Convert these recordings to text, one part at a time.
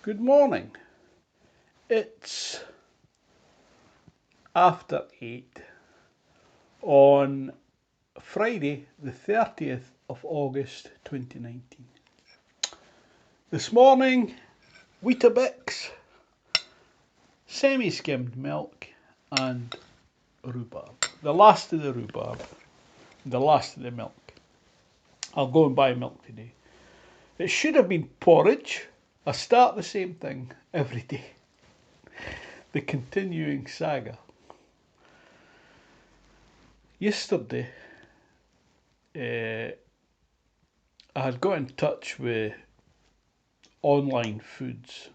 Good morning. It's after 8 on Friday the 30th of August 2019. This morning, weetabix, semi-skimmed milk and rhubarb. The last of the rhubarb, the last of the milk. I'll go and buy milk today. It should have been porridge. I start the same thing every day. The continuing saga. Yesterday, I had got in touch with online foods,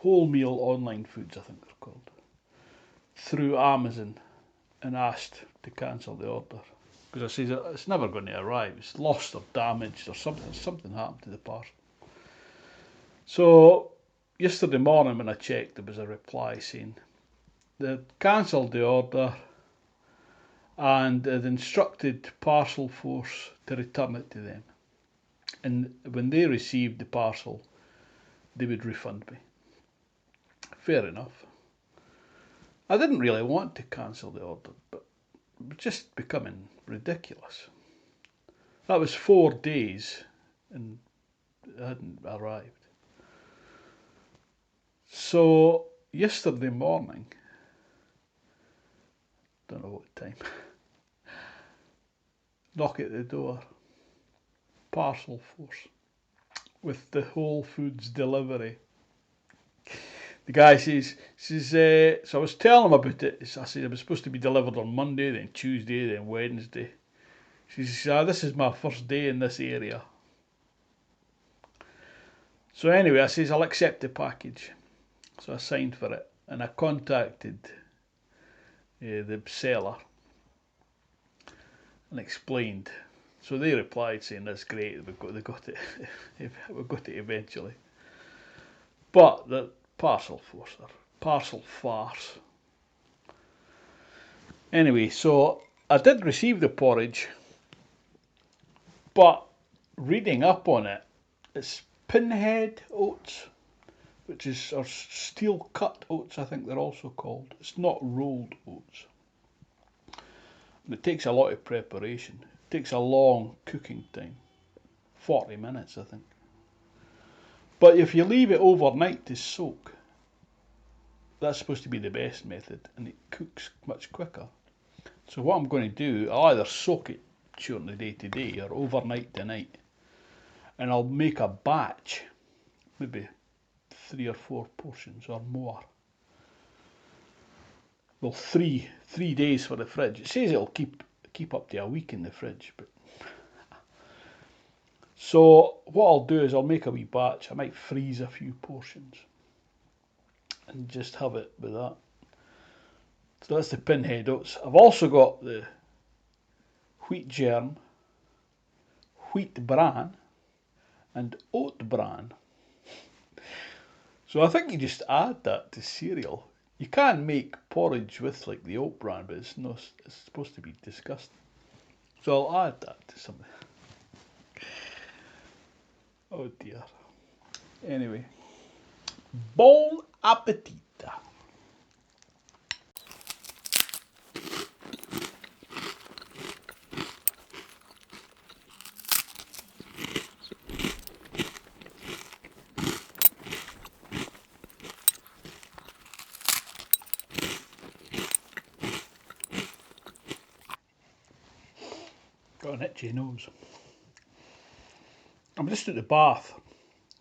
wholemeal online foods I think they're called, through Amazon, and asked to cancel the order. Because I said it's never going to arrive, it's lost or damaged or something happened to the parcel. So yesterday morning when I checked, there was a reply saying they'd cancelled the order and had instructed parcel force to return it to them. And when they received the parcel, they would refund me. Fair enough. I didn't really want to cancel the order, but it was just becoming ridiculous. That was 4 days and it hadn't arrived. So yesterday morning, don't know what time, knock at the door, parcel force with the Whole Foods delivery. The guy says, so I was telling him about it. I said it was supposed to be delivered on Monday, then Tuesday, then Wednesday. She says, this is my first day in this area. So anyway, I says, I'll accept the package. So I signed for it, and I contacted the seller and explained. So they replied saying, that's great, they got it, we got it eventually. But the parcel force, parcel farce. Anyway, so I did receive the porridge, but reading up on it, it's pinhead oats, which is, or steel cut oats I think they're also called. It's not rolled oats. And it takes a lot of preparation. It takes a long cooking time, 40 minutes I think. But if you leave it overnight to soak, that's supposed to be the best method, and it cooks much quicker. So what I'm going to do, I'll either soak it during the day today or overnight tonight, and I'll make a batch, maybe 3 or 4 portions or more. Well, three days for the fridge. It says it'll keep up to a week in the fridge, but so what I'll do is I'll make a wee batch. I might freeze a few portions and just have it with that. So that's the pinhead oats. I've also got the wheat germ, wheat bran, and oat bran. So I think you just add that to cereal. You can make porridge with like the oat bran, but it's supposed to be disgusting. So I'll add that to something. Oh dear. Anyway, bon appetit. Got an itchy nose. I'm just at the bath,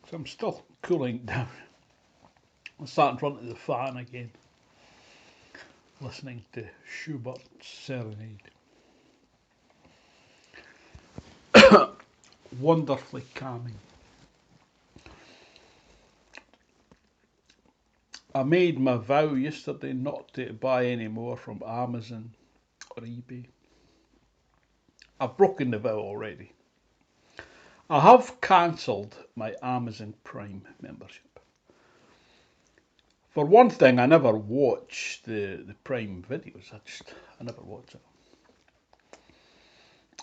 so I'm still cooling down. I'm sat in front of the fan again, listening to Schubert's Serenade. Wonderfully calming. I made my vow yesterday not to buy any more from Amazon or eBay. I've broken the vow already. I have cancelled my Amazon Prime membership. For one thing, I never watch the Prime videos. I never watch it.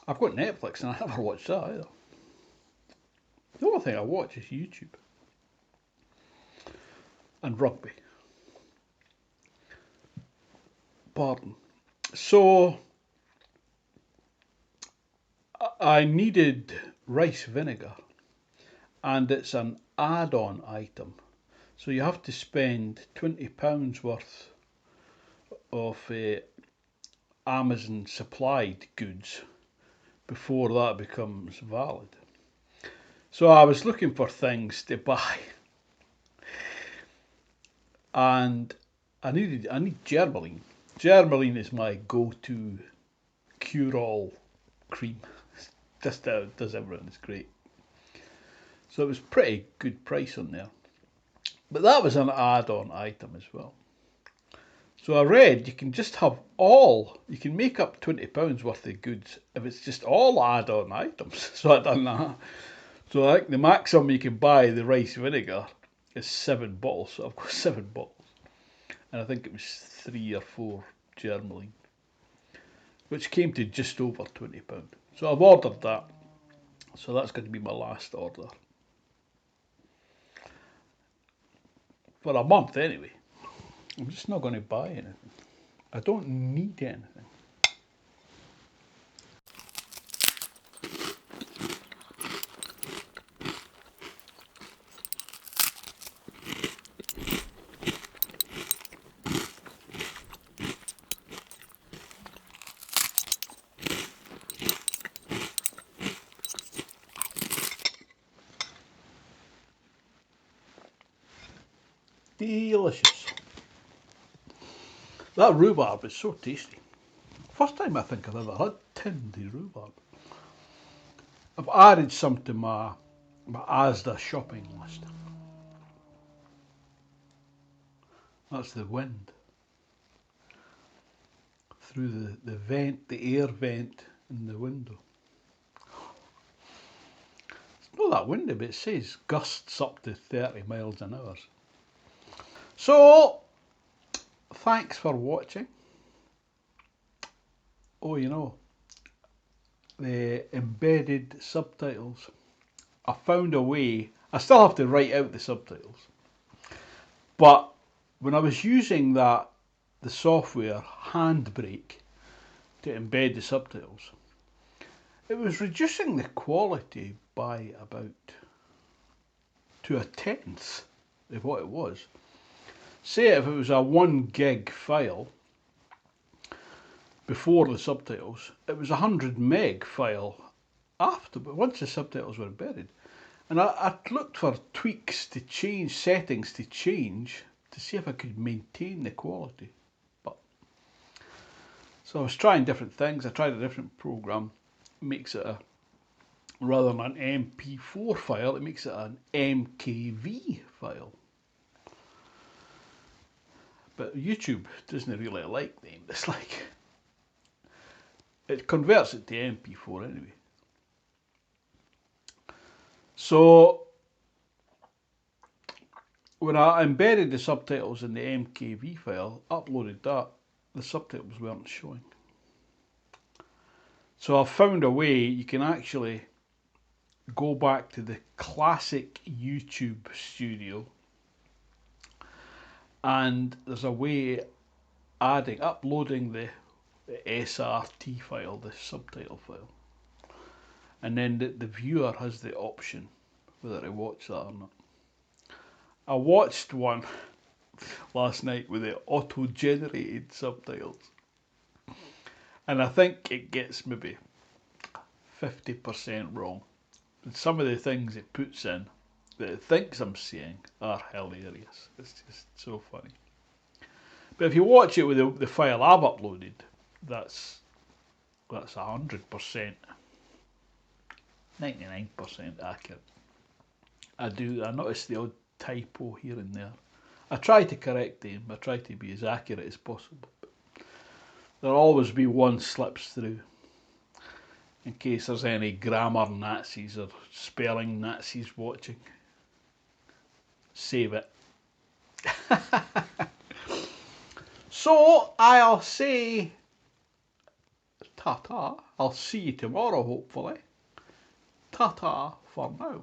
I've got Netflix and I never watch that either. The only thing I watch is YouTube. and rugby. Pardon. So I needed rice vinegar, and it's an add-on item. So you have to spend £20 worth of Amazon supplied goods before that becomes valid. So I was looking for things to buy, and I need germaline. Germaline is my go-to cure-all cream. Just does everything. It's great. So it was pretty good price on there. But that was an add-on item as well. So I read you can just have you can make up £20 worth of goods if it's just all add-on items. So I done that. So I think the maximum you can buy the rice vinegar is 7 bottles. So I've got 7 bottles. And I think it was 3 or 4 germaline, which came to just over £20. So I've ordered that. So that's going to be my last order. For a month anyway. I'm just not going to buy anything. I don't need anything. Delicious. That rhubarb is so tasty. First time I think I've ever had tinned rhubarb. I've added some to my Asda shopping list. That's the wind through the vent, the air vent in the window. It's not that windy, but it says gusts up to 30 miles an hour. So, thanks for watching. Oh, you know, the embedded subtitles. I found a way. I still have to write out the subtitles, but when I was using the software Handbrake to embed the subtitles, it was reducing the quality by about to a tenth of what it was. Say if it was a 1 gig file before the subtitles, it was a 100 meg file after, but once the subtitles were embedded. And I looked for tweaks to change, settings to change, to see if I could maintain the quality. So I was trying different things. I tried a different program. Makes it rather than an MP4 file, it makes it an MKV file. But YouTube doesn't really like them. It's like, it converts it to MP4 anyway. So when I embedded the subtitles in the MKV file, uploaded that, the subtitles weren't showing. So I found a way you can actually go back to the classic YouTube studio, and there's a way uploading the SRT file, the subtitle file, and then the viewer has the option whether to watch that or not. I watched one last night with the auto-generated subtitles, and I think it gets maybe 50% wrong. And some of the things it puts in that it thinks I'm saying are hilarious. It's just so funny. But if you watch it with the file I've uploaded, that's 100%, 99% accurate. I notice the odd typo here and there. I try to correct them. I try to be as accurate as possible. But there'll always be one slips through, in case there's any grammar Nazis or spelling Nazis watching. Save it. So I'll say ta-ta. I'll see you tomorrow, hopefully. Ta-ta for now.